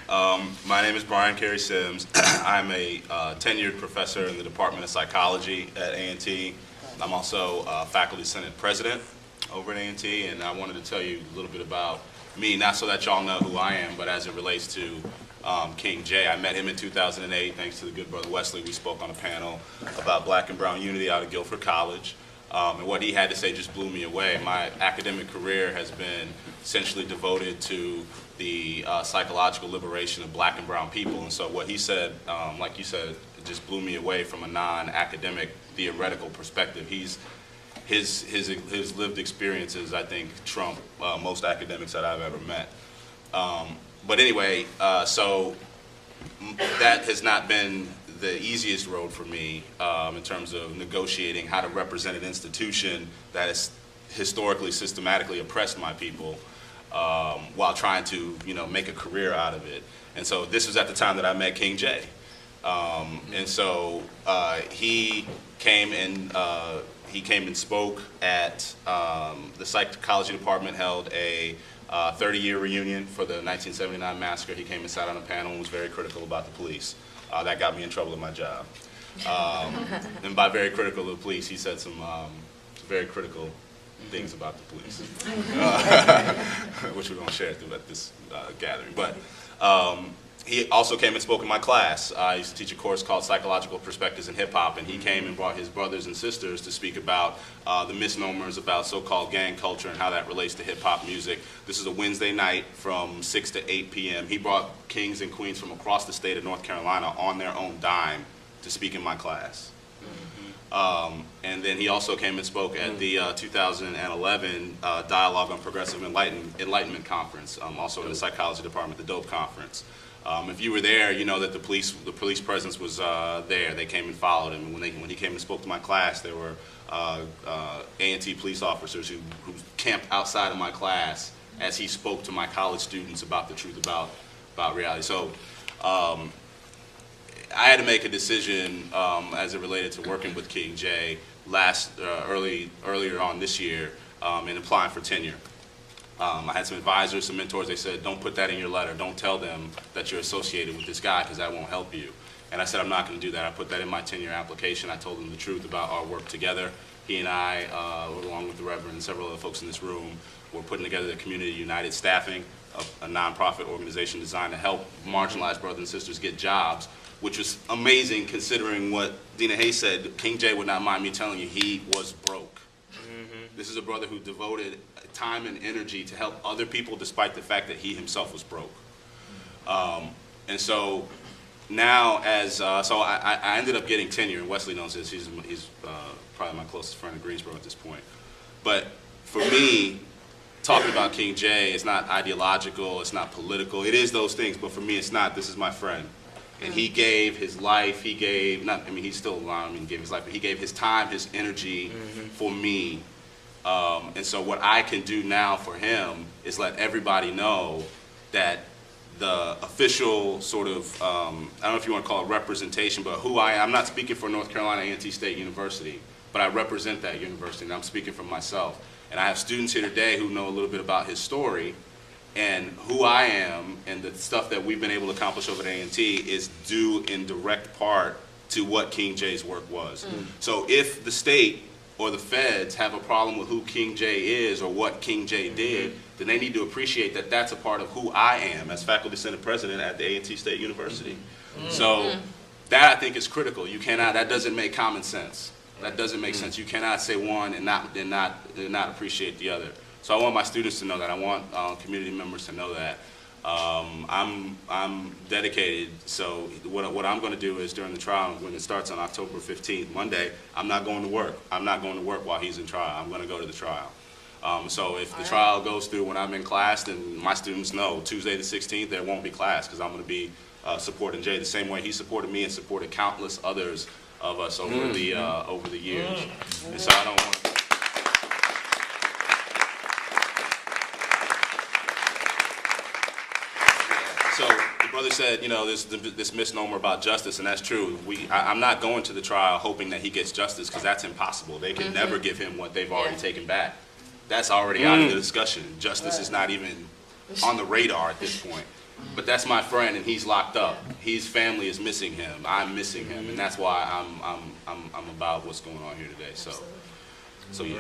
My name is Carey Sims. I'm a tenured professor in the Department of Psychology at A&T. I'm also Faculty Senate President over at A&T, and I wanted to tell you a little bit about me, not so that y'all know who I am, but as it relates to King J. I met him in 2008, thanks to the good brother Wesley. We spoke on a panel about black and brown unity out of Guilford College. And what he had to say just blew me away. My academic career has been essentially devoted to the psychological liberation of black and brown people. And so what he said, like you said, it just blew me away from a non-academic theoretical perspective. His lived experiences, I think, trump most academics that I've ever met. But anyway, so that has not been the easiest road for me in terms of negotiating how to represent an institution that has historically, systematically oppressed my people while trying to, make a career out of it. And so this was at the time that I met King J. And so he came and spoke at the psychology department held a 30-year reunion for the 1979 massacre. He came and sat on a panel and was very critical about the police. That got me in trouble at my job. And by very critical of the police, he said some very critical things about the police, which we're going to share through at this gathering. But he also came and spoke in my class. I used to teach a course called Psychological Perspectives in Hip Hop, and he came and brought his brothers and sisters to speak about the misnomers about so-called gang culture and how that relates to hip hop music. This is a Wednesday night from 6 to 8 p.m. He brought kings and queens from across the state of North Carolina on their own dime to speak in my class. And then he also came and spoke at the 2011 Dialogue on Progressive Enlightenment Conference, also in the psychology department, the DOPE conference. If you were there, you know that the police presence was there. They came and followed him. And when he came and spoke to my class, there were A&T police officers who camped outside of my class as he spoke to my college students about the truth about reality. So I had to make a decision as it related to working with King J earlier on this year in applying for tenure. I had some advisors, some mentors. They said, don't put that in your letter. Don't tell them that you're associated with this guy because that won't help you. And I said, I'm not going to do that. I put that in my tenure application. I told them the truth about our work together. He and I, along with the Reverend and several other folks in this room, were putting together the Community United Staffing, a nonprofit organization designed to help marginalized brothers and sisters get jobs, which was amazing considering what Dina Hayes said. King J would not mind me telling you, he was broke. This is a brother who devoted time and energy to help other people despite the fact that he himself was broke. And so now so I ended up getting tenure, and Wesley knows this. He's probably my closest friend in Greensboro at this point. But for me, talking about King J, it's not ideological, it's not political. It is those things, but for me it's not. This is my friend. And he gave his life, he's still alive, he gave his life, but he gave his time, his energy for me. And so what I can do now for him is let everybody know that the official sort of, I don't know if you want to call it representation, but who I am. I'm not speaking for North Carolina A&T State University, but I represent that university, and I'm speaking for myself. And I have students here today who know a little bit about his story, and who I am, and the stuff that we've been able to accomplish over at A&T is due in direct part to what King J's work was. So if the state or the feds have a problem with who King J is or what King J did, then they need to appreciate that that's a part of who I am as Faculty Senate President at the A&T State University. So that I think is critical. You cannot, that doesn't make common sense. That doesn't make sense. You cannot say one and not appreciate the other. So I want my students to know that. I want community members to know that. I'm dedicated, so what I'm going to do is during the trial, when it starts on October 15th, Monday, I'm not going to work. I'm not going to work while he's in trial. I'm going to go to the trial. So if the trial goes through when I'm in class, then my students know Tuesday the 16th there won't be class because I'm going to be supporting Jay the same way he supported me and supported countless others of us over the years. And so I don't want to. So the brother said, this misnomer about justice, and that's true. I'm not going to the trial hoping that he gets justice because that's impossible. They can never give him what they've already taken back. That's already out of the discussion. Justice is not even on the radar at this point. but that's my friend, and he's locked up. His family is missing him. I'm missing him, and that's why I'm about what's going on here today. So yeah.